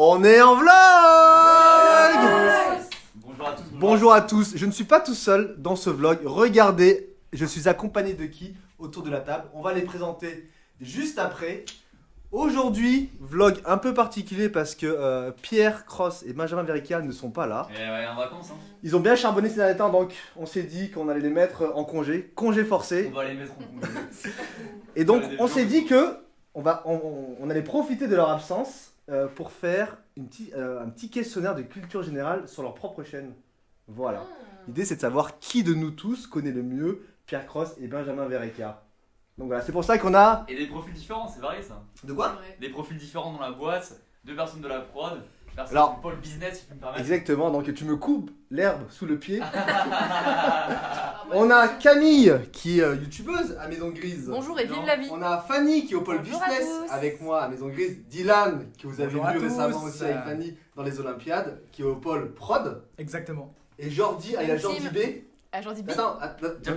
On est en vlog. Bonjour à tous. Bonjour à tous, je ne suis pas tout seul dans ce vlog. Regardez, je suis accompagné de qui autour de la table. On va les présenter juste après. Aujourd'hui, vlog un peu particulier parce que Pierre Cross et Benjamin Verrecka ne sont pas là. Et ouais, en vacances, hein. Ils ont bien charbonné ces derniers temps, donc on s'est dit qu'on allait les mettre en congé forcé. On va les mettre en congé. Et donc on s'est dit que on allait profiter de leur absence pour faire un petit questionnaire de culture générale sur leur propre chaîne. Voilà. L'idée c'est de savoir qui de nous tous connaît le mieux Pierre Cross et Benjamin Verrecka. Donc voilà, c'est pour ça qu'on a... Et des profils différents, c'est varié ça. De quoi? Des profils différents dans la boîte, deux personnes de la prod, personne Alors, du pôle business, si tu peux me permettre. Exactement, donc tu me coupes l'herbe sous le pied. On a Camille qui est youtubeuse à Maison Grise. Bonjour et vive Non. la vie. On a Fanny qui est au pôle Bonjour à business tous. avec moi à Maison Grise. Dylan que vous avez Bonjour à vu tous. récemment aussi avec Fanny dans les Olympiades qui est au pôle prod. Exactement. Et Jordi, il y a Même Jordi team. B. Ah, j'en dis bien. Attends,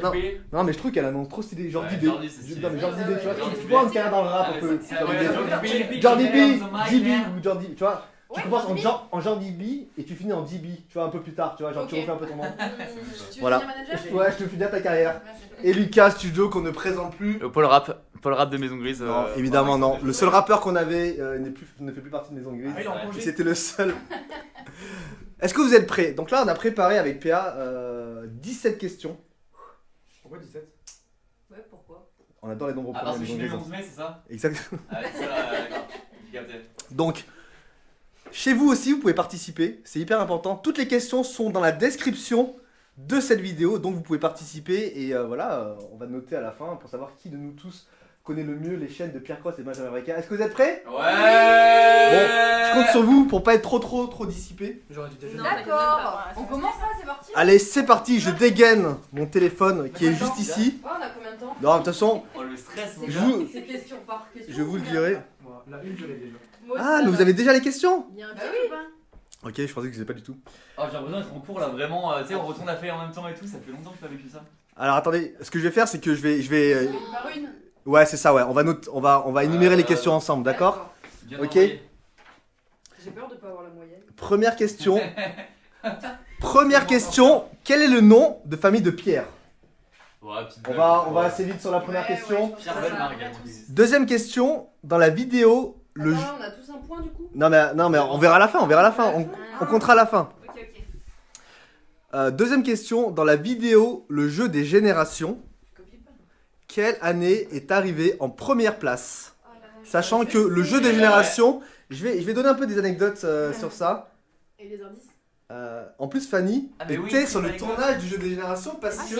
non, non mais je trouve qu'elle annonce trop stylé. Jordi Ouais, B. Jordi, c'est stylé. Non mais Jordi B, tu vois, Jordi tu B. vois, on se carrière dans le rap un peu. Jordi B, JB ou Jordi, tu vois. Tu Ouais, commences Jordi. en Jordi B et tu finis en JB, tu vois, un peu plus tard, tu vois, genre tu Ok. refais un peu ton nom. Tu veux Voilà. devenir manager? Ouais, je te fais bien ta carrière. Merci. Et Lucas Studio qu'on ne présente plus. Le pôle rap de Maison Grise. Non, évidemment non. Le seul rappeur qu'on avait ne fait plus partie de Maison Grise. Ah, il est en congé. C'était le seul. Est-ce que vous êtes prêts? Donc là, on a préparé avec PA 17 questions. Pourquoi 17? Ouais, pourquoi? On adore les nombres Ah, parce premiers que à je Maison suis né le Grise. 11 mai, c'est ça? Exactement. Ah, c'est ça, d'accord. J'ai capté. Donc, chez vous aussi, vous pouvez participer. C'est hyper important. Toutes les questions sont dans la description de cette vidéo. Donc, vous pouvez participer. Et voilà, on va noter à la fin pour savoir qui de nous tous connaît le mieux les chaînes de Pierre Cross et Benjamin Verrecka. Est-ce que vous êtes prêts? Ouais. Je compte sur vous pour pas être trop dissipé. J'aurais dû déjà. Non, d'accord. On commence là, c'est parti? Allez, c'est parti. Je dégaine mon téléphone qui est juste ici. Ouais, on a combien de temps? Non, de toute façon, Oh, le stress, mon Je gars. vous- C'est question par question. je vous le ou dirai. Voilà, la une, je l'ai déjà. Moi aussi, Ah, ça mais va. vous avez déjà les questions? Il y a un Bah truc oui. ou pas? Ok, je pensais que je les ai pas du tout. Oh, j'ai l'impression d'être en cours là, vraiment. Tu sais, on retourne la feuille en même temps et tout, ça fait longtemps que j'ai pas vécu ça. Alors attendez, ce que je vais faire, c'est que je vais. Une par une. Ouais, c'est ça, ouais. On va énumérer les questions ensemble, d'accord? Bien Ok. envoyé. J'ai peur de pas avoir la moyenne. Première question. Première question. Quel est le nom de famille de Pierre? Ouais, petite On blague, va ouais. assez vite sur la première Ouais, question. ouais, je Pierre pense que Bellemare, ça va. également. Deuxième question. Dans la vidéo, le. Attends, on a tous un point du coup? Non mais on verra à la fin. On comptera à la fin. Ok, ok. Deuxième question. Dans la vidéo, le jeu des générations, Je copie pas. quelle année est arrivé en première place? Oh là là, Sachant que le jeu des générations, je vais donner un peu des anecdotes sur ça. Et les indices? En plus, Fanny Ah, mais oui, était c'est sur le pas tournage du jeu des générations parce Ah, que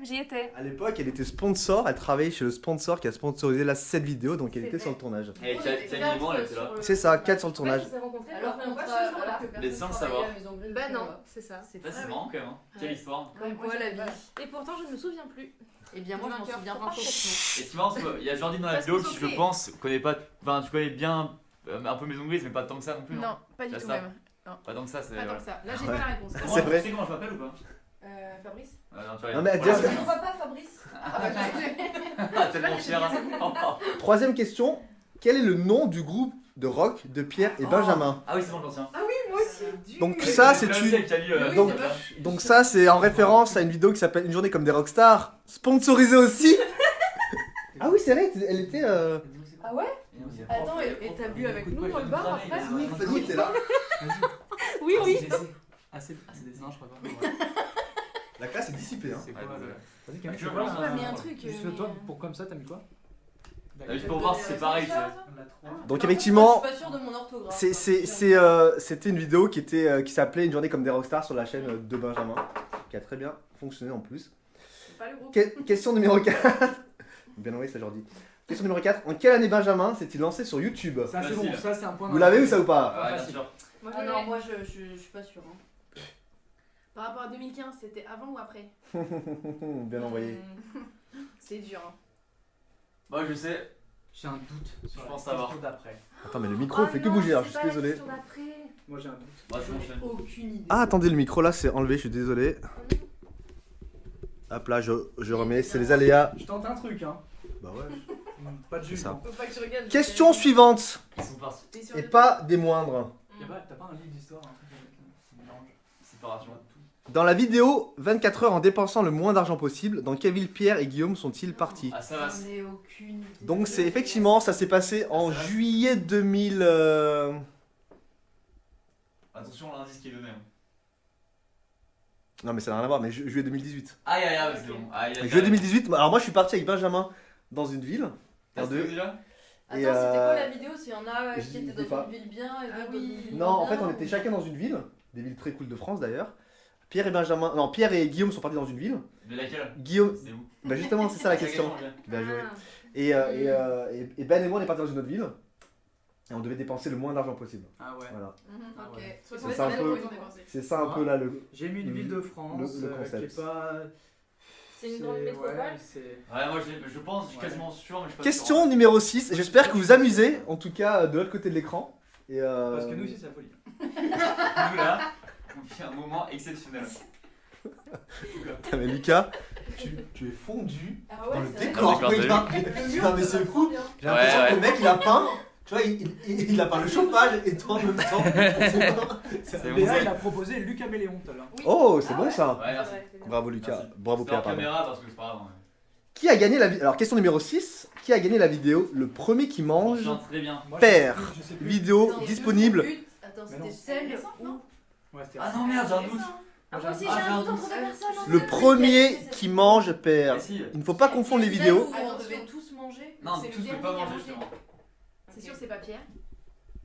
j'y étais. à l'époque, elle était sponsor, elle travaillait chez le sponsor qui a sponsorisé cette vidéo, donc elle était sur le tournage. Et Camille et moi, elle était là. C'est ça, 4 sur le tournage. Alors qu'on Les personne sans le travaillait savoir. à Maison Grise, Bah on non, va. c'est ça. Ça, c'est marrant quand même. Hein. Quelle Ouais. histoire. Comme quoi la vie. Et pourtant, je ne me souviens plus. Eh bien, moi, je m'en souviens parfaitement. Et ce qui est marrant, c'est qu'il y a Jordi dans la Parce vidéo qu'on qui, s'en je fait. pense, connaît pas. Enfin, tu connais bien un peu Maison Grise, mais pas tant que ça non plus. Non, pas du C'est tout ça. même. Pas tant que ça, c'est. Pas tant que ça. Là, j'ai Ouais. pas la réponse. Comment- C'est vrai. Tu sais comment je m'appelle ou pas? Fabrice? Non, tu vois, Non, mais elle voilà, dit- c'est Mon bien. papa, Fabrice. Ah, tellement fier. Troisième question, quel est le nom du groupe de rock de Pierre et Benjamin? Ah oui, c'est bon, j'en tiens. Moi aussi. Donc ça, c'est une. Oui, donc- c'est Donc ça, c'est en référence à une vidéo qui s'appelle Une journée comme des rockstars, sponsorisée aussi. Ah oui, c'est vrai, elle était... Ah ouais? Attends, et t'as bu avec nous dans le bar après? Oui, Fanny était là. Oui, oui. Ah, c'est des seins, je crois pas. La classe est dissipée, hein. C'est Ouais, quoi désolé. Vas-y, Camille, Tu tu veux vois voir, là J'ai mis un truc. Juste toi, pour comme ça, t'as mis quoi? Juste pour voir si c'est pareil, tu sais. On a trois. Donc Par effectivement, contre, je suis pas sûre de mon orthographe. c'était une vidéo qui s'appelait Une journée comme des rockstars sur la chaîne de Benjamin, qui a très bien fonctionné en plus. C'est pas le groupe. Question numéro 4. Bien envoyé ça, Jordi. Question numéro 4. En quelle année Benjamin s'est-il lancé sur YouTube? Ça, c'est bon, Facile. ça, c'est un point. Vous l'avez ou ça ou pas? Ouais, bien facile. sûr. Moi, Ah je non, l'ai. moi je suis pas sûre. Hein. Par rapport à 2015, c'était avant ou après? Bien envoyé. C'est dur. Hein. Moi, je sais. J'ai un doute sur Je la pense savoir. question d'après. Attends, mais le micro fait que bouger, alors je suis désolé. Moi, j'ai un doute. Bah, c'est bon, je J'en ai aucune idée. Ah, attendez, le micro là c'est enlevé, je suis désolé. Hop là, je remets, c'est les aléas. Je tente un truc, hein. Bah ouais. Pas de C'est ça. jugement. Faut pas que tu regardes. Question suivante, Ils sont partis. T'es sûr et de pas des moindres. toi T'as pas un livre d'histoire, un truc avec un mélange. Séparation. Dans la vidéo 24 heures en dépensant le moins d'argent possible, dans quelle ville Pierre et Guillaume sont-ils partis? Ah, ça va. J'en ai aucune idée. Donc c'est effectivement, ça s'est passé en ça va. juillet 2000... Attention à l'indice qui est donné. hein. Non mais ça n'a rien à voir, mais juillet 2018. Aïe aïe aïe, c'est bon. Aïe aïe aïe. Juillet 2018, alors moi je suis parti avec Benjamin dans une ville. Ah, c'était R2. déjà Attends, Et, c'était quoi euh, la vidéo? S'il y en a je qui dis étaient pas. dans une ville bien et Ah d'autres dans oui. une ville Non, en bien, fait on était chacun dans une ville, des villes très cool de France d'ailleurs. Pierre et Benjamin, non Pierre et Guillaume sont partis dans une ville. Mais laquelle? Guillaume, C'est où? bah justement c'est ça la question. Bien joué. Et Ben et moi on est partis dans une autre ville. Et on devait dépenser le moins d'argent possible. Ah ouais. Voilà. Ah Ok. ouais. C'est ça un peu- C'est ça un peu là le... J'ai mis une ville de France le qui concept. est pas. C'est une grande métropole. Ouais, c'est. Ouais, moi je pense, je suis quasiment sûr, mais je suis pas Question sûr. numéro 6, j'espère que vous vous amusez, en tout cas de l'autre côté de l'écran. Et Parce que nous ici c'est la folie. Nous là, on vit un moment exceptionnel. Putain, mais Lucas, tu es fondu Ah ouais, dans le c'est vrai. décor. Ah, d'accord, Mais t'as Le non, mur, mais c'est fou. bien. J'ai l'impression Ouais, que le mec il a peint, tu vois, il a peint le chauffage et toi en même temps. C'est bon, Léa c'est- il a proposé Lucas Méléon tout à l'heure. Oui. Oh, c'est Ah bon ouais. ça. Ouais, merci. Bravo Lucas, Merci. bravo C'était en Pierre, pardon. caméra parce que c'est pas grave. hein. Qui a gagné la vidéo? Alors question numéro 6, qui a gagné la vidéo? Le premier qui Je mange. chante très bien. Moi, Père. je sais plus. Vidéo Attends, disponible. le but- Attends, Mais c'était non. celle récent, où. non Ouais, c'était Ah non, merde, j'ai un doute. Ah, moi aussi, Ah, j'ai j'ai un un doute doute. entre deux personnes. Le premier qui mange perd. Mais si. Il ne faut pas confondre les Celle vidéos. où on Attention. devait tous manger. Non, C'est tous le ne peuvent dernier pas à manger manger. justement. C'est sûr, c'est pas Pierre.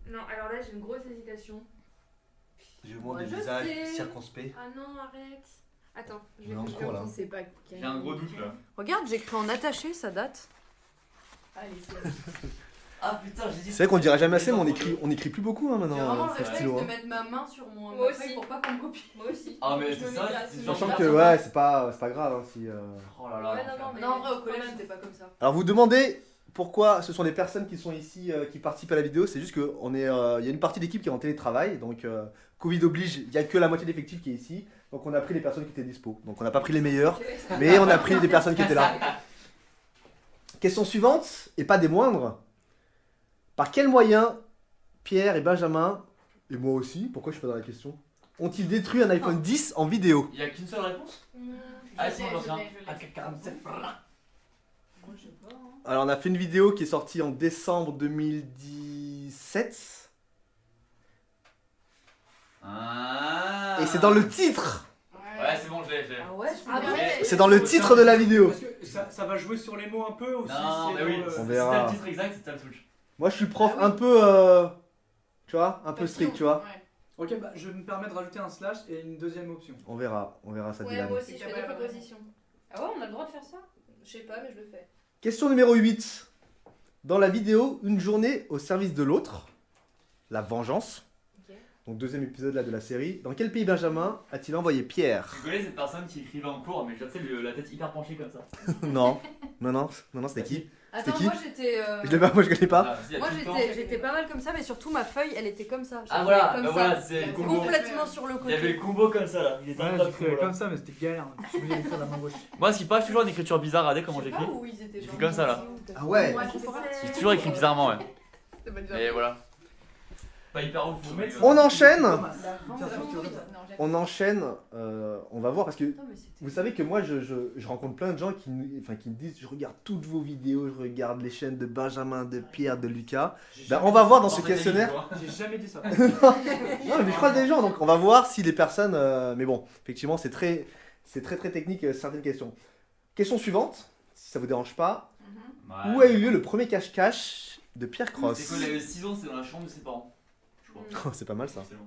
Non, alors là, j'ai une grosse hésitation. J'ai Moi, des je visages sais. circonspects. Ah non, arrête. Attends, je J'ai un cours, là. C'est pas J'ai un gros doute là. Regarde, j'écris en attaché, ça date. Allez, c'est Ah putain, j'ai dit. C'est vrai qu'on dirait jamais assez, mais on écrit plus beaucoup hein, J'ai vraiment maintenant. le C'est réflexe stylo. de Hein. mettre ma main sur mon Moi ma feuille aussi. pour pas qu'on me copie. Moi aussi. Ah, mais Je c'est me ça, mets grâce, c'est je me Sachant mets que grâce. ouais, c'est pas grave hein, si. Oh là là. Ouais, non, l'enfer. mais- Non, en vrai, au collège, j'étais pas comme ça. Alors vous demandez pourquoi ce sont les personnes qui sont ici qui participent à la vidéo, c'est juste que il y a une partie d'équipe qui est en télétravail, donc Covid oblige, il y a que la moitié d'effectifs qui est ici, donc on a pris les personnes qui étaient dispo. Donc on n'a pas pris les meilleurs, mais on a pris des personnes qui étaient là. Question suivante, et pas des moindres. Par quel moyen Pierre et Benjamin, et moi aussi, pourquoi je suis pas dans la question, ont-ils détruit un iPhone 10 en vidéo? Il y a qu'une seule réponse? Mmh, Ah, je sinon l'ai, j'en je sais un. l'ai, je l'ai. AK-47. Moi, je sais pas. Hein. Alors on a fait une vidéo qui est sortie en décembre 2017, Ah. et c'est dans le titre. Ouais, c'est bon, je l'ai. Ah ouais, je Ah peux ouais. pas. C'est dans le titre de la vidéo. Parce que ça va jouer sur les mots un peu aussi. Non, mais c'est oui, dans le- On si verra. t'as le titre exact, c'est t'as le touch. Moi je suis prof Ah oui. un peu, tu vois, un peu strict, tu vois. Ouais. Ok, bah je me permets de rajouter un slash et une deuxième option. On verra ça Ouais, Dylan. moi aussi, je C'est fais pas des mal. propositions. Ah ouais, on a le droit de faire ça? Je sais pas, mais je le fais. Question numéro 8. Dans la vidéo, une journée au service de l'autre, la vengeance. Ok. Donc deuxième épisode là de la série. Dans quel pays Benjamin a-t-il envoyé Pierre? Tu connais cette personne qui écrivait en cours, mais je sais, la tête hyper penchée comme ça. Non, c'était qui? Attends, qui moi j'étais. Je l'ai pas, moi je connais pas. Ah, si, il y a Moi tout le temps. j'étais pas mal comme ça, mais surtout ma feuille elle était comme ça. Ah J'avais voilà, comme bah ça. voilà, c'est le combo. Complètement sur le Il y avait côté. le combo comme ça là. Il était Ouais, incroyable, j'écrivais ce combo, comme ça, mais c'était galère. Je voulais écrire la main gauche. Moi, ce qui passe toujours une écriture bizarre, regardez Je comment sais j'écris. pas où ils étaient. J'écris comme ça, là. Ah ouais. Moi, J'ai toujours écrit bizarrement, ouais. C'est pas bizarre. Et voilà. Pas hyper ouf. Faut mettre- On enchaîne. La Ah, vengeance. oui. Non, j'ai- On enchaîne, on va voir parce que Putain, mais c'était- vous savez que moi je rencontre plein de gens qui me disent je regarde toutes vos vidéos, je regarde les chaînes de Benjamin, de Pierre, de Lucas. Ben, on va voir dans ce questionnaire. J'ai jamais dit ça. Non mais je croise des gens donc on va voir si les personnes mais bon effectivement c'est très technique certaines questions. Question suivante, si ça vous dérange pas, Mhm. où a eu lieu le premier cache-cache de Pierre Cross? C'est quoi, il avait 6 ans, c'est dans la chambre de ses parents. Je crois. C'est pas mal ça. Excellent.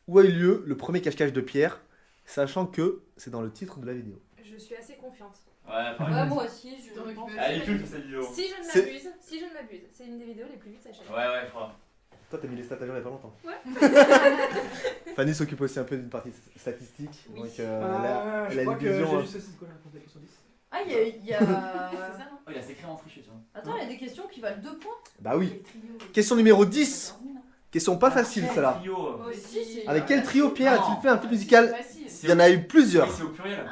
Où a eu lieu le premier cache-cache de Pierre, sachant que c'est dans le titre de la vidéo. Je suis assez confiante. Ouais, pareil. Ouais, moi aussi, je Donc, pense. je- Elle est culte cette vidéo. Si je ne C'est- m'abuse, c'est une des vidéos les plus vues de sa chaîne. Ouais, je crois. Toi t'as mis les stats à jour il y a pas longtemps. Ouais. Fanny s'occupe aussi un peu d'une partie statistique, Oui. donc elle a Je une crois que vision. j'ai juste c'est quoi la réponse à la question 10. Ah, il y a. C'est ça, non? Oh, il a sacrément triché, tu vois. Attends, il y a des questions qui valent 2 points. Bah oui. Quel trio. Question numéro 10. Question pas facile celle-là. Trio. Moi aussi, c'est. Avec quel trio Pierre Non. a-t-il fait un film musical? Facile. Il y en a eu plusieurs. Oui, c'est au pluriel.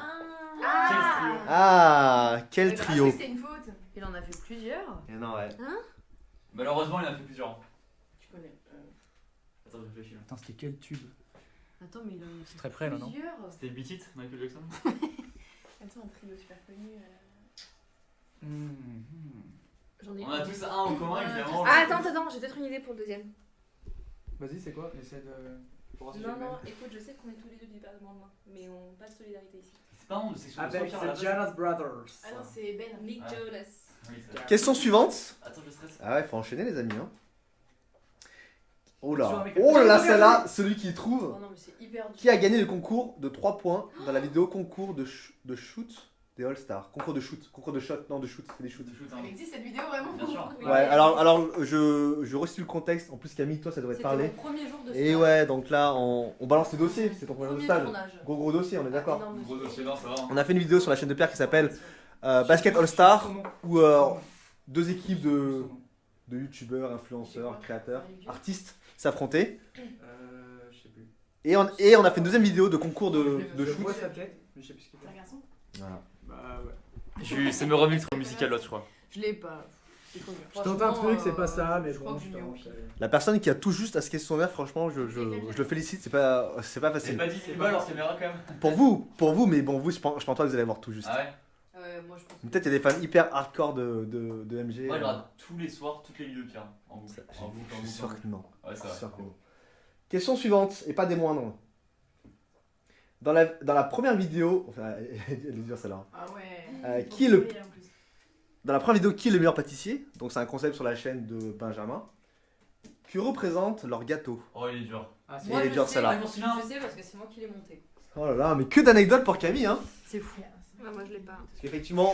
Ah. Ah, quel Mais trio. grave, c'était une faute. Il en a fait plusieurs. Non, ouais. Malheureusement, il en a fait plusieurs. Tu connais. Attends, je réfléchis là. Attends, c'était quel tube? Attends, mais il en a C'est très près là, non? plusieurs. C'était Beat It, Michael Jackson. Attends, un trio super connu. Mhm. J'en ai On a tous un en commun évidemment. Ah, attends, j'ai peut-être une idée pour le deuxième. Vas-y, c'est quoi? Essaie de. pour voir si j'ai Non, le même. non, écoute, je sais qu'on est tous les deux du département de main, mais on pas de solidarité ici. C'est pas un nom de section de Avec Pierre à la The base. Jonas Brothers. Ah non, c'est Ben. Nick Ah. Jonas. Oui, c'est vrai. Question suivante. Attends, je stresse. Ah ouais, faut enchaîner les amis. Hein. Oh Sur là. un mec- Oh là là, celle-là, celui qui trouve. Oh non, mais c'est hyper dur. Qui a gagné le concours de 3 points dans la vidéo concours de shoot des All-Stars. Concours de shoot. Concours de shot. Non, de shoot. C'est des shoots. De shoot, hein. Elle existe cette vidéo vraiment? Bien sûr. Oui. Ouais, alors je resitue le contexte. En plus, Camille, toi, ça devrait te C'était parler. mon premier jour de Et stage. ouais, donc là, on balance les dossiers. C'est ton premier jour de stage. tournage. Gros dossier, on est d'accord. Énorme Gros dossier, non, ça va. hein. On a fait une vidéo sur la chaîne de Pierre qui s'appelle Basket All-Star, où deux équipes de youtubeurs, influenceurs, créateurs, artistes s'affrontaient. Je sais plus. Et on a fait une deuxième vidéo de concours de Je shoot. vois sa tête, mais je sais plus ce qu'il C'est un fait. garçon? Voilà. Bah ouais. C'est me remix musical l'autre, je crois. Je l'ai pas. C'est trop dur. Je tente un truc, c'est pas ça, mais je crois bon, que je je mets au tente. pire. La personne qui a tout juste à ce questionnaire, franchement, je le félicite, c'est pas C'est facile. pas dit, c'est pas leur caméra quand même. Pour vous, mais bon, vous, je pense pas que vous allez avoir tout juste. Ah ouais. Moi je pense. Peut-être il y a des fans hyper hardcore de MG. Moi, je regarde tous les soirs, toutes les vidéos de Pierre. En boucle. Ça, En boucle, en Je suis boucle, en sûr boucle. que non. Ouais, ça Je suis sûr va. que non. Question suivante, et pas des moindres. Dans la première vidéo, enfin, elle est dure celle-là. Ah ouais. Qui est le- Dans la première vidéo, qui est le meilleur pâtissier? Donc c'est un concept sur la chaîne de Benjamin. Que représente leur gâteau? Oh, il est dur. Ah, c'est Moi, elle est dure, celle-là. Ah, je m'en souviens. Je sais parce que c'est moi qui l'ai monté. Oh là là, mais que d'anecdotes pour Camille, hein. C'est fou. Moi je l'ai pas. Parce qu'effectivement,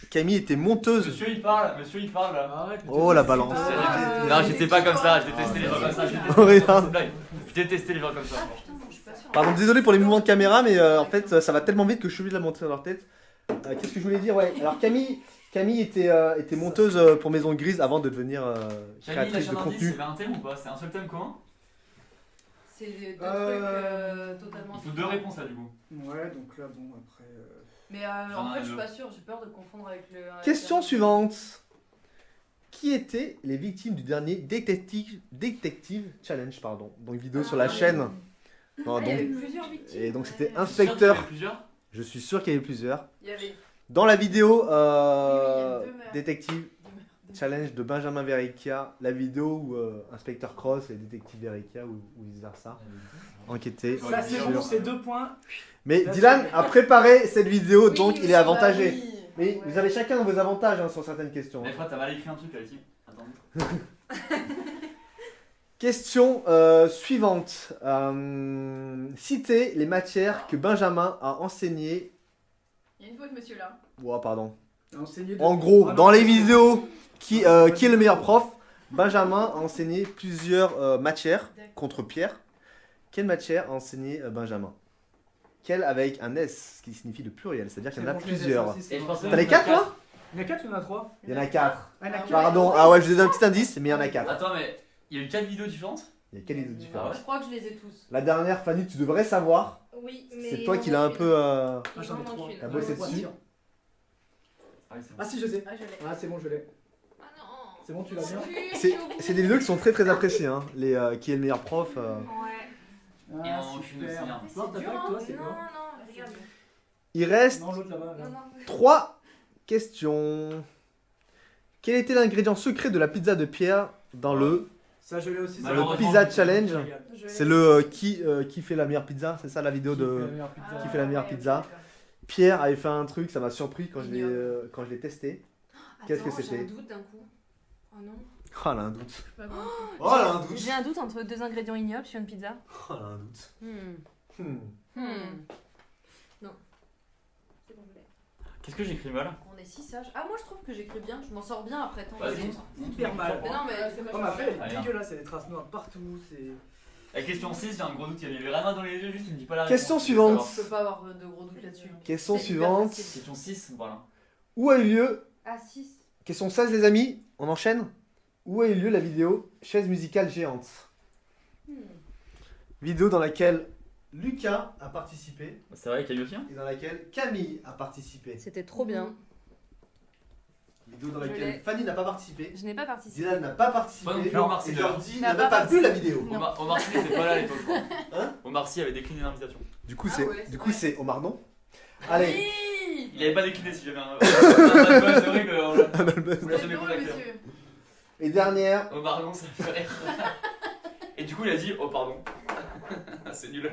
Camille était monteuse. Monsieur, il parle là. Arrête, mais Oh t'es- la c'est balance. pas- Non, j'étais pas comme ça, j'ai détesté les gens comme ça. J'ai détesté- Oh, regarde. C'est une blague. J'ai détesté les gens comme ça. Ah putain, non, je suis pas sûre. Pardon, désolé pour les mouvements de caméra, mais en fait, ça va tellement vite que je suis obligé de la monter dans leur tête. Qu'est-ce que je voulais dire? Ouais, alors Camille était monteuse pour Maison Grise avant de devenir Camille, la créatrice de chaîne d'indice, contenu. il y avait un thème ou pas? C'est un seul thème commun? C'est deux trucs totalement. Il faut deux réponses là du coup. Ouais, donc là, bon, après. Mais J'en en ai fait, un je suis deux. pas sûre, j'ai peur de confondre avec le. Question suivante. Qui étaient les victimes du dernier Detective Challenge, pardon, donc vidéo sur la chaîne. Non, Ah, il y avait donc, plusieurs victimes. et donc c'était Ouais. Sûr qu'il y en inspecteur. avait plusieurs? Je suis sûr qu'il y avait plusieurs. Il y avait. Dans la vidéo Oui, il y a deux meurtres. Detective deux- Challenge de Benjamin Verricchia, la vidéo où Inspecteur Cross et Détective Verricchia ou vice versa enquêtaient. Ça, c'est sur- bon, c'est 2 points. Mais Dylan a préparé cette vidéo, donc Oui, il est bah avantagé. oui. Mais Ouais. vous avez chacun vos avantages hein, sur certaines questions. Mais je crois que t'as mal écrit un truc là ici. Attends. Question suivante. Citez les matières que Benjamin a enseignées. Il y a une faute, monsieur là. Oh, pardon. Enseigner de- En gros, Ah, non, dans les c'est- vidéos, qui est le meilleur prof? Benjamin a enseigné plusieurs matières contre Pierre. Quelle matière a enseigné Benjamin? Quelle avec un S, ce qui signifie le pluriel, c'est-à-dire qu'il y en a C'est bon, je les ai, plusieurs. ça aussi, c'est Et je bon. pense que- T'as les 4 toi? Il y en a 4 ou il y en a 3? Il y en a 4. Ah, il y en a quatre. Pardon, ah ouais, je vous donne un petit indice, mais il y en a 4. Attends, mais il y a eu 4 vidéos différentes? Il y a quelle idée Ah différente? ouais Je crois que je les ai tous. La dernière, Fanny, tu devrais savoir. Oui, mais. C'est toi qui il l'as en un manque peu. Ah, j'en ai Il en 3. manque une. T'as bossé Ouais, dessus. sûr. Ah oui, c'est bon. Ah si, je sais. Ah, je l'ai. Ah, c'est bon, je l'ai. Ah non. C'est bon, tu l'as bien? C'est des vidéos qui sont très très appréciées, hein. Les, qui est le meilleur prof. Ouais. Il en Ah, manque une aussi, hein. super. Mais c'est Non, t'as dur, pas hein. avec toi, c'est Non, quoi? non, regarde. Il reste Non, l'autre là-bas. là. Non, non. 3 questions. Quel était l'ingrédient secret de la pizza de Pierre dans le. Ça, je l'ai aussi. ça. Malheureusement, Pizza Challenge. Je regarde. Je l'ai. C'est le qui fait la meilleure pizza? C'est ça la vidéo Qui fait la de. meilleure pizza? Qui fait la meilleure ouais, pizza? ok, d'accord. Pierre avait fait un truc, ça m'a surpris quand Ignoble. je l'ai testé. Qu'est-ce que Attends, c'était? J'ai un doute d'un coup. Oh non. Oh, elle a un doute. Je sais pas comment. Oh, elle a un doute. J'ai un doute entre deux ingrédients ignobles sur une pizza. Oh, elle a un doute. Hmm. Non. C'est bon, je l'ai. Qu'est-ce que j'écris mal? On est si sage. Ah, moi je trouve que j'écris bien. Je m'en sors bien après tant Vas-y. Hyper mal. Mais non, mais c'est pas Oh, mais après, elle Allez, est hein. dégueulasse, il y a des traces noires partout. C'est. La question 6, j'ai un gros doute, il y avait les ramas dans les yeux, juste tu me dis pas la Question réponse. suivante. Je peux pas avoir de gros doutes là-dessus. Question C'est hyper suivante. facile. Question 6, voilà. Où a eu lieu. Ah, 6. Question 16, les amis. On enchaîne. Où a eu lieu la vidéo Chaise musicale géante? Vidéo dans laquelle Lucas a participé C'est vrai qu'il y a eu aussi un? et dans laquelle Camille a participé. C'était trop bien. vidéo dans Je laquelle l'ai. Fanny n'a pas participé, Je n'ai pas participé. Dylan n'a pas participé, Moi non plus, Omar Sy, et d'ailleurs. Jordi N'a n'a même pas pas vu la vidéo. Non. Omar Sy n'était pas là à l'époque, je crois. Hein Omar Sy avait décliné l'invitation. Du coup, Ah c'est ouais, c'est du coup vrai. c'est Omar non. Allez, Oui. Il avait pas décliné si j'avais un. C'est vrai qu'on l'a- un album. on l'a C'est jamais drôle, contacté. monsieur. Et dernière, Omar non, ça fait rire. Et du coup, il a dit oh pardon. C'est nul.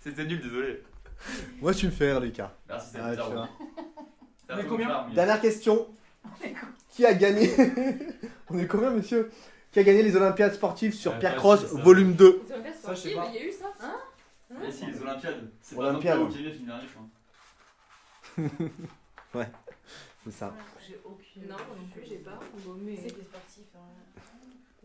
C'était nul, désolé. moi tu me fais rire Lucas. Merci, c'est Ah, bizarre. tu vois. C'est un On est peu combien bizarre, mais- Dernière question. Qui a gagné On est combien, monsieur? Qui a gagné les Olympiades sportives sur Ouais, Pierre facile, Cross, ça. volume 2? Ils ont fait Ça, je sais sportif, pas. mais il y a eu ça. Hein? Mais si, les Olympiades. C'est pas Olympiade. Olympiade. Qui est fini dernier, je crois. C'est ça. J'ai aucune. Non, moi non plus, j'ai pas. C'est des sportifs.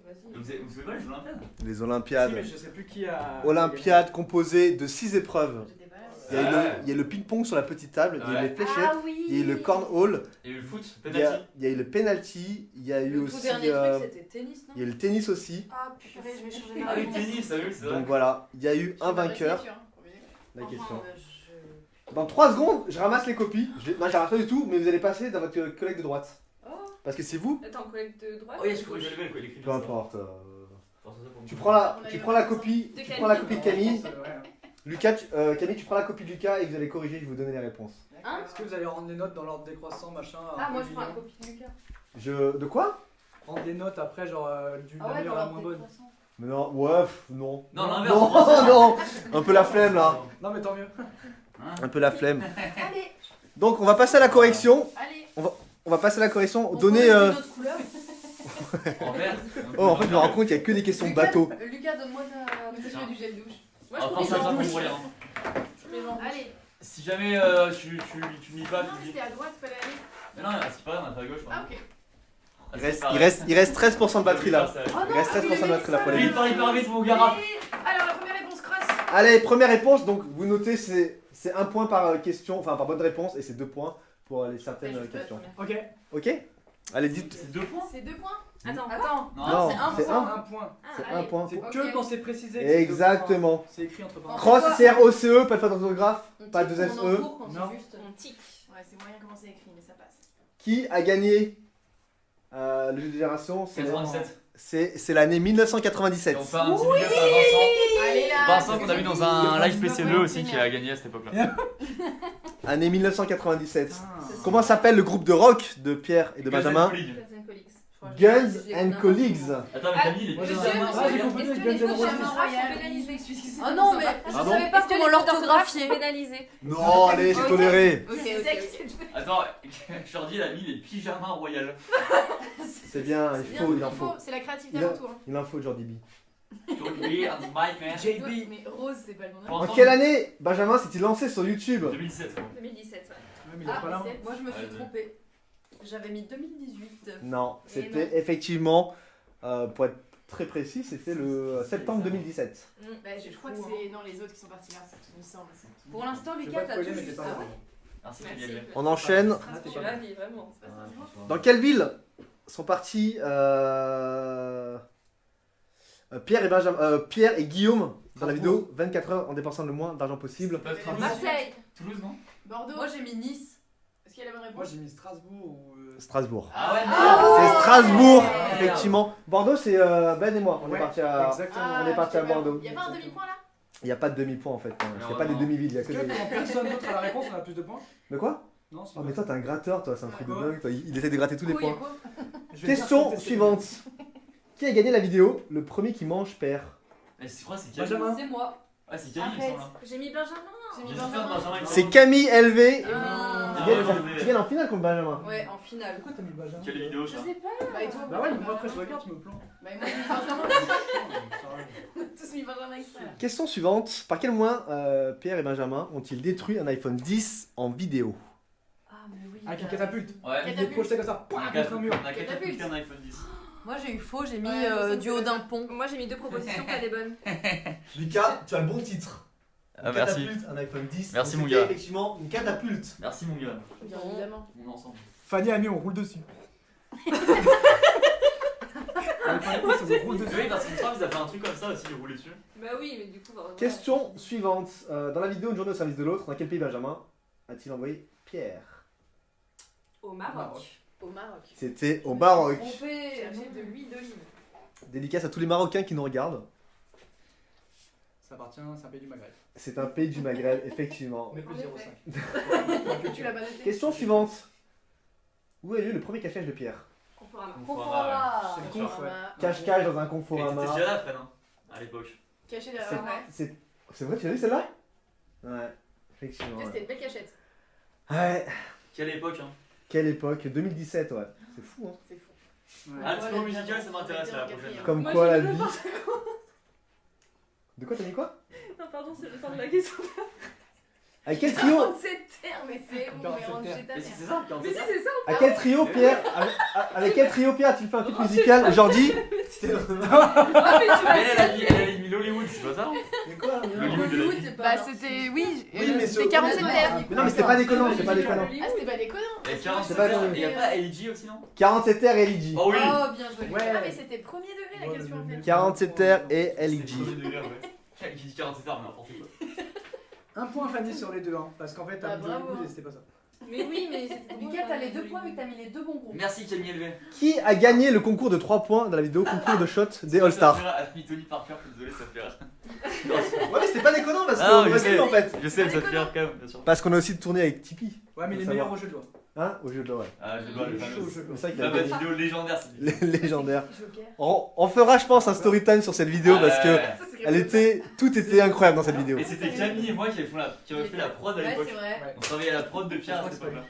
Vas-y. Vous savez pas les Olympiades? Les Si, Olympiades. mais je sais plus qui a. Olympiades composées de 6 épreuves. J'étais pas là. Il y a le ping-pong sur la petite table, il y a Ouais. les fléchettes, Ah oui. il y a eu le cornhole, Il y a eu le foot, il y a, penalty. il y a eu le penalty, il y a eu Le tout aussi dernier truc, c'était tennis, non? il y a eu le tennis aussi. Ah purée, je vais changer ma Ah oui, réponse. tennis, ça oui, c'est vrai. Donc voilà, il y a eu Je un fais ma vainqueur. signature, hein, premier. La question. Enfin, Dans 3 secondes, je ramasse les copies. Moi, je ramasse pas du tout, mais vous allez passer dans votre collègue de droite. Oh, Parce que c'est vous. attends, collègue de droite. Oh, il y a ce que j'ai levé, quoi, il écrit Peu importe. Enfin, ça, ça, pour Tu moi. prends la, On a tu eu prends la un copie, de tu prends la copie de Camille. Ça devrait, hein. Lucas, Camille, tu prends la copie de Lucas et vous allez corriger, je vais vous donner les réponses. Hein? Est-ce que vous allez rendre des notes dans l'ordre décroissant, machin Ah, un moi peu je prends la mignon copie de Lucas. De quoi? Rendre des notes après, genre du Ah la ouais, meilleure dans à la l'ordre moins bonne. décroissant. Mais non, ouais, non. Non, l'inverse, Non, on pense à- non, un peu la flemme là. Non, mais tant mieux. Hein Un peu la flemme. Allez, Donc on va passer à la correction. allez. On va passer à la correction. On Donner. prend une autre couleur. En vert. Oh, en fait, je me rends compte qu'il y a que des questions de bateau. Lucas, donne-moi ta. Monsieur du gel douche. Moi, Ah, je pense à ça prends pour les mourir. jambes. Allez. Si jamais tu n'y vas, Non, tu dis. c'était à droite, fallait aller. Mais non, c'est pas grave, on a fait à gauche. Ah, ok. Il reste 13% de batterie là. Oh Il non, reste 13% de batterie là pour aller Vite, vite. par vite, mon gars. Alors, la première réponse cross. Allez, première réponse. Donc vous notez, c'est 1 point par question, enfin par bonne réponse, et c'est 2 points pour les certaines questions. Ok. Ok? Allez, dites. C'est 2 points. C'est 2 points. Attends. Attends. Non, c'est un c'est point. Un point. Ah, C'est allez. 1 point. C'est pour- que Ok. quand c'est précisé. que c'est deux Exactement. points. C'est écrit entre parenthèses. Cross, C-R-O-C-E, pas de faute d'orthographe, pas de On en S-E. cours quand Non. c'est juste. On tic. Ouais, c'est moyen comment c'est écrit, mais ça passe. Qui a gagné le jeu de génération? 97. C'est l'année 1997. Et on fait un petit big up à Vincent. Allez là. Vincent qu'on a vu dans un live PC2 aussi qui a gagné à cette époque-là. Année 1997. Ah. Comment s'appelle le groupe de rock de Pierre et de Benjamin? Guns and Colleagues. Attends, mais Camille, il est Moi, j'ai bizarre. un- Monsieur, Ah, j'ai monsieur, compris, est-ce que Guns les N' fautes Roses. d'orthographe sont sont pénalisées Oh non, mais je Pardon savais pas comment l'orthographier. pénalisé. Non, allez, j'ai toléré. Ok, ok. Attends, Jordi, il a mis les pyjamas royales. C'est bien, il en faut. C'est la créativité Il a- avant tout. hein. Il en faut, Jordi B. Jordi, on the mic, man. JB. Mais Rose, c'est pas le nom. En quelle année Benjamin s'est-il lancé sur YouTube? 2017. 2017, ouais. Ouais, mais il est Ah, pas là. mais moi je me suis Ouais, trompée. J'avais mis 2018. Non, Et c'était effectivement, pour être très précis, c'était le septembre 2017. Bah, je crois que fou, c'est. Non, les autres qui sont partis là, ça me semble. Pour l'instant, Je vais Lucas, pas t'as spoiler, tout mais t'es juste. pas Ah là. ouais. Merci, Merci. Camille. On enchaîne. Ah, t'es Je suis pas là. ravie, vraiment. Dans quelle ville sont partis Pierre et Guillaume dans la vidéo 24 heures en dépensant le moins d'argent possible? Pas Strasbourg. Marseille. Toulouse, non? Bordeaux. Moi j'ai mis Nice. Est-ce qu'il y a la bonne Moi réponse? j'ai mis Strasbourg ou. Strasbourg. Ah ouais, C'est Strasbourg, Ouais. effectivement. Bordeaux, c'est Ben et moi. On est parti à Exactement. on est parti à Bordeaux. Il y a pas un demi-point là? Il n'y a pas de demi-point en fait. C'est Non, pas des non. demi-villes, il y a Est-ce que que des. quand personne d'autre a la réponse, on a plus de points? De quoi? Non, c'est Oh, pas mais toi, t'es un gratteur, toi, c'est un truc de Quoi dingue. Toi. Il essaie de gratter tous les Couille et points. quoi? Je vais Question faire tester. suivante. Qui a gagné la vidéo? Le premier qui mange perd. Eh, je crois que c'est Camille. Benjamin. C'est moi. Ah, c'est Camille, il me Arrête. semble. J'ai mis Benjamin. J'ai mis J'ai fait un Benjamin. Benjamin. il me C'est semble. Camille LV. Ah. Tu gagnes- ouais, je vais. tu gagnes en finale contre Benjamin. Ouais, en finale. Pourquoi t'as mis Benjamin? Quelle vidéo, Je ça? sais pas. Bah, et toi? Bah ouais, mais moi après je regarde, je me plante. Bah, et moi j'ai mis Benjamin. Ça On a tous mis Benjamin extra là. Question suivante. Par quel moyen Pierre et Benjamin ont-ils détruit un iPhone 10 en vidéo? Ah, mais oui. Avec une catapulte. Ouais. Il est projeté comme ça, On a pouah, quatre- contre un mur. on a catapulté un iPhone 10. Moi j'ai eu faux, j'ai mis Ouais, ça me du fait haut ça. d'un pont. Moi, j'ai mis 2 propositions, pas des bonnes. Lucas, tu as le bon titre. Ah, merci. Catapulte, un iPhone 10. Merci, Donc, mon c'était gars. effectivement une catapulte. Merci, mon gars. Bien évidemment. On est ensemble. Fanny a mis, on roule dessus. On roule dessus. Oui, parce qu'il me semble qu'ils avaient fait un truc comme ça aussi, ils roulaient dessus. Bah oui, mais du coup, Question suivante. Dans la vidéo Une journée au service de l'autre, dans quel pays Benjamin a-t-il envoyé Pierre? Au Maroc. Au Maroc. C'était au Maroc. Trompé, chercher de l'huile d'olive. Dédicace à tous les Marocains qui nous regardent. Ça appartient, c'est un pays du Maghreb. C'est un pays du Maghreb, effectivement. Mais plus En 0,5. Tu l'as pas noté. Question suivante. Où a eu lieu le premier cache-cache de Pierre? Conforama. Conforama, C'est le Conforama. conf, ouais. Cache-cache dans un Et Conforama. t'étais déjà là, Fred, hein, à l'époque. Caché C'est- derrière moi. C'est vrai, tu l'as vu celle-là? Ouais, effectivement. C'était une belle cachette. Ouais, Quelle époque, hein. quelle époque? 2017, ouais. C'est fou, hein. C'est fou. Ouais. Ah, le sport musical, ça m'intéresse à la prochaine. Comme Moi, quoi j'ai la dit vie. n'importe De quoi t'as dit quoi? Non, pardon, c'est le temps de la question. Avec quel trio? 47 terres, mais c'est où? Mais 47 rangez ta Mais mère. c'est ça, Mais si, c'est ça. À quel trio Pierre avec quel trio Pierre a-t-il fait un truc musical aujourd'hui? Ah, mais tu Elle a mis l'Hollywood, c'est pas ça? Mais quoi? L'Hollywood, elle a Hollywood, dit. c'est pas. Bah, c'était. Oui, Oui, mais c'était ce- 47 terres. Mais non, mais c'était pas déconnant, c'était pas déconnant. Ah, c'était pas déconnant. Et 47 C'est pas terres, grave. il y a pas LG aussi, non? 47 terres et LG. Oh oui! Oh, bien joué. Ouais. Ah, mais c'était premier degré la question en fait. 47 terres et C'est LG. le premier degré, ouais. J'ai dit 47 terres, mais n'importe quoi. Un point Fanny sur les deux, hein, parce qu'en fait, t'as Bah, mis bravo. Hollywood et c'était pas ça. Mais oui, mais c'était Lucas, t'as les 2 points, mais t'as mis les 2 bons groupes. Merci Camille Elvé. Qui a gagné le concours de 3 points dans la vidéo concours de shot des All-Stars? Tony Parker, désolé, ça fait rire. Ouais, mais c'était pas déconnant parce Ah, qu'on je aurait sais. pu en fait. Je sais, mais ça fait rire quand même, bien sûr. Parce qu'on a aussi tourné avec Tipeee. Ouais, mais Faut les savoir. meilleurs au jeu de loi. Hein? Au jeu de l'or, ouais. Ah, je dois le fameux. C'est ça qu'il La a gagné. vidéo légendaire, c'est Légendaire. Joker. On fera, je pense, un story time sur cette vidéo parce que Ouais. elle était, tout était incroyable dans cette vidéo. Et c'était Camille et moi qui avaient fait la prod à Ouais, l'époque. c'est vrai. Ouais. On travaillait à la prod de Pierre à cette époque-là.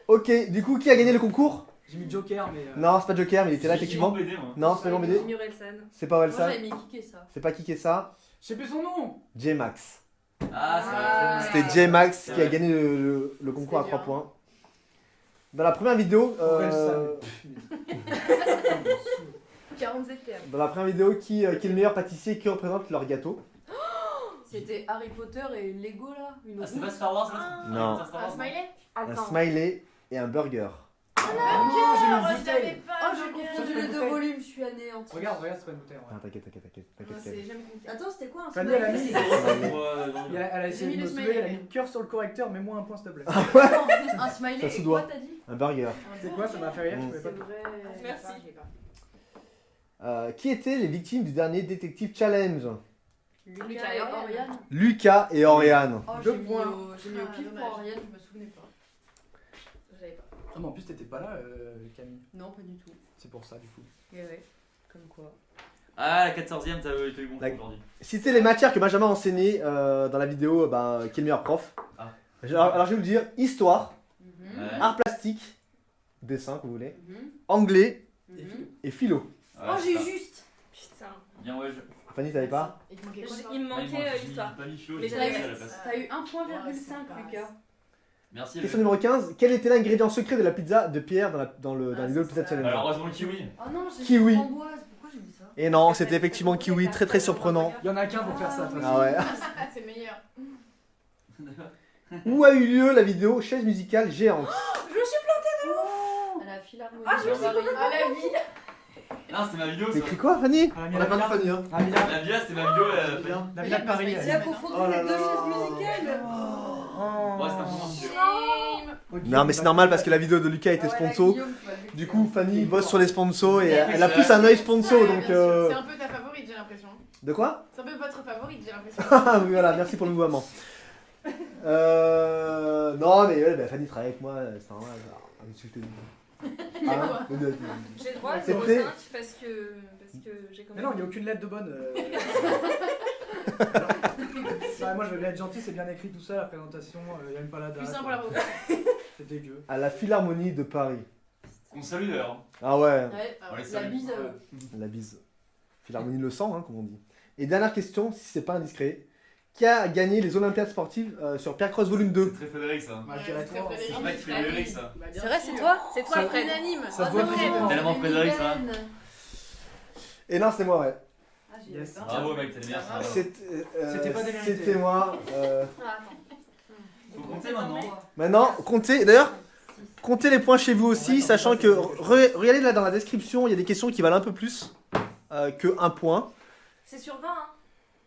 Ok, du coup, qui a gagné le concours? J'ai mis Joker, mais. Non, c'est pas Joker, mais il était là J'ai effectivement. BD, moi. Non, c'est pas Jean BD. Jimmy Orelsan. C'est pas Moi, Welsan. j'avais mis kické ça. C'est pas qui est ça? Je sais plus son nom. J-Max. Ah, c'est vrai. C'était J-Max C'est qui a vrai. gagné le concours à C'était 3 dur. points. Dans la première vidéo, Orelsan. 47 terres. dans la première vidéo, qui est le meilleur pâtissier qui représente leur gâteau? C'était Harry Potter et Lego là. Une Ah, c'est pas roue. Star Wars, Ah. Non. C'est Star Un Wars, smiley? Un smiley et un burger. Oh, j'ai mis une Oh, je bouteille. l'avais pas. Oh, j'ai Joker. confondu les deux volumes, je suis anéantie. Regarde, c'est pas une bouteille. Ah, t'inquiète. Ah, t'inquiète. c'est jamais compté. Attends, c'était quoi un Fanny, elle a smiley mis. Ouais, Elle a essayé mis de me le sauver, smiley. elle a mis le cœur sur le correcteur, mets-moi un point s'il te plaît. Non, un smiley Ça se et doit. quoi t'as dit? Un burger. C'est quoi, ça m'a fait rire, je C'est pouvais pas. vrai. Merci. Je l'ai pas. Qui étaient les victimes du dernier Détective Challenge? Lucas et Oriane. Lucas et Oriane. Oh, Deux j'ai mis points. j'ai mis au Ah, pif dommage. pour Oriane, je me souvenais pas. J'avais pas. Ah, mais en plus, t'étais pas là, Camille. Non, pas du tout. C'est pour ça, du coup. Et ouais, comme quoi. Ah, la 14ème, t'as eu bon coup D'accord. aujourd'hui. Citez les matières que Benjamin a enseignées dans la vidéo qui est le meilleur prof. Ah. Alors je vais vous le dire, histoire, Mhm. Ouais. art plastique, dessin que vous voulez, Mhm. anglais Mhm. et philo. Ouais, Oh, c'est j'ai ça. juste. Putain. Bien, ouais, Fanny, t'avais pas? Il te manquait quoi? Il me Ah, il manquait manque- l'histoire. j'ai pas mis philo, Mais j'ai t'as mis ça à la eu, place. t'as eu 1,5 Ouais, Lucas. Merci. Question numéro 15. Quel était l'ingrédient secret de la pizza de Pierre dans la vidéo de Pizza Challenge? Alors, heureusement le kiwi. Oh non, j'ai Kiwi. mis framboise. Pourquoi j'ai mis ça? Et non, c'était effectivement kiwi, très surprenant. Il y en a qu'un pour faire ça, de toute façon. Ah ouais. Ah, c'est meilleur. Où a eu lieu la vidéo chaise musicale géante? À la Philharmonie. Ah, je me de suis Paris. complètement à la ville. Non, c'est ma vidéo. T'as Ça. écrit quoi, Fanny? Ah, la Villa. hein. Ah, Villa. La villa, c'était ma vidéo. La Villa de Paris. Il a confondu Oh là les deux là. chaises musicales. Ouais, c'est un peu moins stylé. Shame. Ok, Non, mais c'est normal parce que la vidéo de Lucas était Ah ouais, la sponsor. Guillaume, tu vas le Du faire. coup, Fanny bosse sur les sponsors et Ouais, elle a c'est plus vrai. un œil sponsor Ouais, donc. bien sûr. C'est un peu ta favorite, j'ai l'impression. De quoi? C'est un peu votre favorite, j'ai l'impression. Ah oui, voilà, merci pour le mouvement. Non, mais ouais, bah, Fanny travaille avec moi, c'est normal. Ah, qu'est-ce que je te dis? Ah, J'ai le droit à C'est 0,5 prêt parce que j'ai quand Mais même. non, il n'y a aucune lettre de bonne. Bah, moi, je veux bien être gentil, c'est bien écrit tout ça, la présentation, il n'y a même pas la date. Plus simple pour la voix. C'est dégueu. À la Philharmonie de Paris. On salue d'ailleurs. Ah ouais, Ouais, On les la salue. bise à eux. la bise. Philharmonie le sang, hein, comme on dit. Et dernière question, si c'est pas indiscret. Qui a gagné les Olympiades sportives sur Pierre Cross volume 2? C'est très Frédéric ça. Bah, je Ouais, dirais c'est toi. très C'est Frédéric. pas qui fait Frédéric ça. Bah, bien C'est vrai, sûr. c'est toi? C'est toi, Ça- c'est unanime. ça se voit physiquement. Tellement Frédéric, ça. Et non, c'était moi, ouais. Ah, j'y Yes. avais pas. Bravo mec, t'es le meilleur. Ah, ça. C'était pas des vérités. C'était moi. Ah, attends. Faut compter maintenant. Maintenant, comptez. D'ailleurs, comptez les points chez vous aussi, sachant que regardez là dans la description, il y a des questions qui valent un peu plus que un point. C'est sur 20, hein.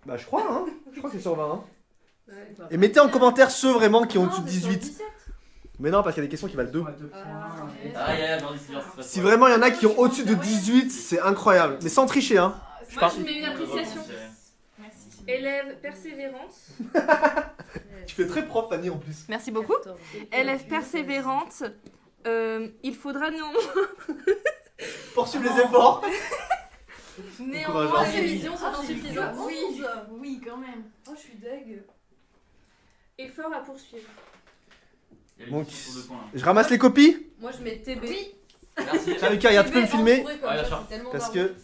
Bah je crois, hein. Je crois que c'est sur 20. Hein. Et mettez en commentaire ceux vraiment qui ont en dessous de Non, c'est sur 18. 17. Mais non, parce qu'il y a des questions qui valent 2. Ouais, 2 points. Ah, yeah, Jordi, c'est bien, c'est pas Si toi. vraiment il y en a qui ont au-dessus de 18, c'est incroyable. Mais sans tricher, hein. Moi, je mets une appréciation. Merci. Élève persévérante. Tu fais très prof, Fanny, en plus. Merci beaucoup. Élève persévérante. Il faudra néanmoins. Poursuivre les efforts. Néanmoins, Encourageant. les révisions sont insuffisantes. Oui, oui, quand même. Oh, je suis deg. Effort à poursuivre. Il y a Donc, une question sur 2 points, là. Je ramasse les copies. Moi, je mets TB. Oui. Merci. Tiens, Lucas, regarde, tu peux me filmer. Ouais, bien sûr. Parce que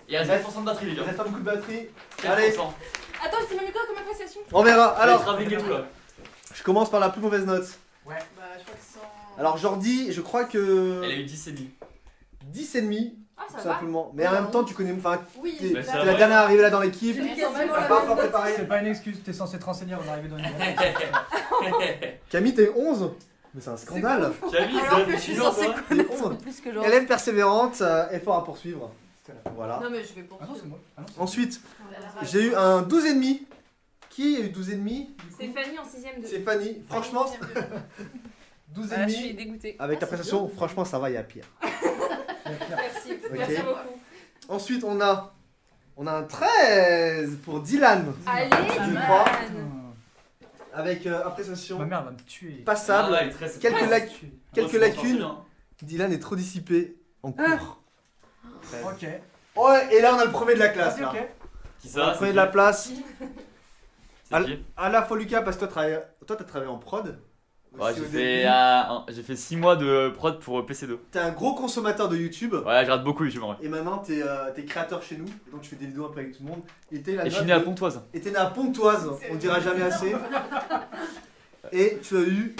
Il reste 10% de batterie, les il gars. reste pas beaucoup de batterie. 4%. Allez. Attends, je t'ai mis quoi comme appréciation? On verra. Alors, Alors, avec et tout là. je commence par la plus mauvaise note. Bah, je crois que c'est. Alors, Jordi, je crois Elle a que eu 10,5. 10,5 Ah, ça va. simplement. Mais en même temps, tu connais. Enfin, Oui, t'es Bah, ça t'es va. la dernière arrivée là dans l'équipe. J'ai mis T'as quasiment pas la encore même note. préparé. C'est pas une excuse, t'es censé te renseigner avant d'arriver dans une Camille, t'es 11. Mais c'est un scandale. Camille, Alors que je suis censée T'es connaître 11. plus que genre. Élève persévérante, effort à poursuivre. Voilà. Non, mais je vais Ah non, c'est poursuivre. moi. Ah non, c'est Ensuite, j'ai eu un 12,5. Qui a eu 12,5? C'est Fanny en 6ème de. C'est Fanny. Franchement, Ah, je suis 12,5. dégoûtée. Avec la prestation, franchement, ça va, il y a pire. Merci. Ok. Merci beaucoup. Ensuite, on a un 13 pour Dylan. Allez, Je crois. Putain. Avec appréciation Ma mère va me tuer. passable. Ah, ouais, très- c'est Quelques très- lacs- Tuer. quelques Moi, je m'en lacunes. sorti, hein. Dylan est trop dissipé en cours. Ok. Ouais, et là, on a le premier de la classe. Vas-y, Là. ok. Qui Le ça? premier de la place. C'est qui? À la fois, Lucas, parce que toi, t'as travaillé en prod. Ouais, Aussi j'ai au fait, début. j'ai fait 6 mois de prod pour PC2. T'es un gros consommateur de YouTube. Ouais, je regarde beaucoup YouTube en vrai. Et maintenant, t'es créateur chez nous. Et donc, tu fais des vidéos un peu avec tout le monde. Et t'es la Et je suis note né à de- Pontoise. Et t'es né à Pontoise, on dira jamais assez. Et tu as eu.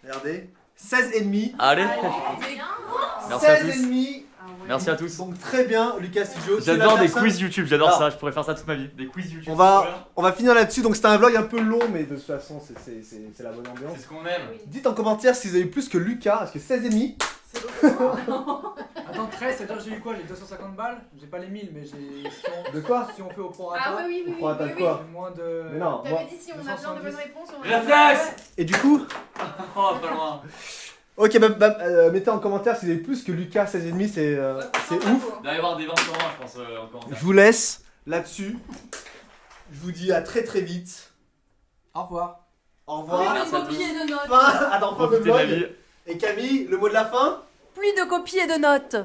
Regardez. 16,5. Allez, merci à tous. 16,5. Merci à tous. Donc très bien, Lucas Studio. C'est la J'adore des personne- quiz YouTube, j'adore Alors. ça, je pourrais faire ça toute ma vie. Des quiz YouTube. On va- c'est trop bien. On va finir là-dessus. Donc c'était un vlog un peu long, mais de toute façon, c'est la bonne ambiance. C'est ce qu'on aime. Dites en commentaire si vous avez eu plus que Lucas, parce que 16,5. Attends, 13, c'est-à-dire que j'ai eu quoi? J'ai 250 balles? J'ai pas les 1000, mais j'ai. Si on, De quoi si on fait au Ah prorata, oui, oui, oui. On pourra oui, attaquer oui. quoi j'ai moins de. Mais non, moi. T'avais dit si on a plein de 270. bonnes réponses, on Réflexe. Et du coup, Oh, pas loin. ok, mettez en commentaire si vous avez plus que Lucas 16,5, c'est ouf. Il doit y avoir des 20 sur 20, je pense, en commentaire. Je vous laisse là-dessus. Je vous dis à très très vite. Au revoir. Au Plus revoir. de copies et de notes. Fin. Attends, fin de Profitez de la vlog. vie. Et Camille, le mot de la fin? Plus de copies et de notes.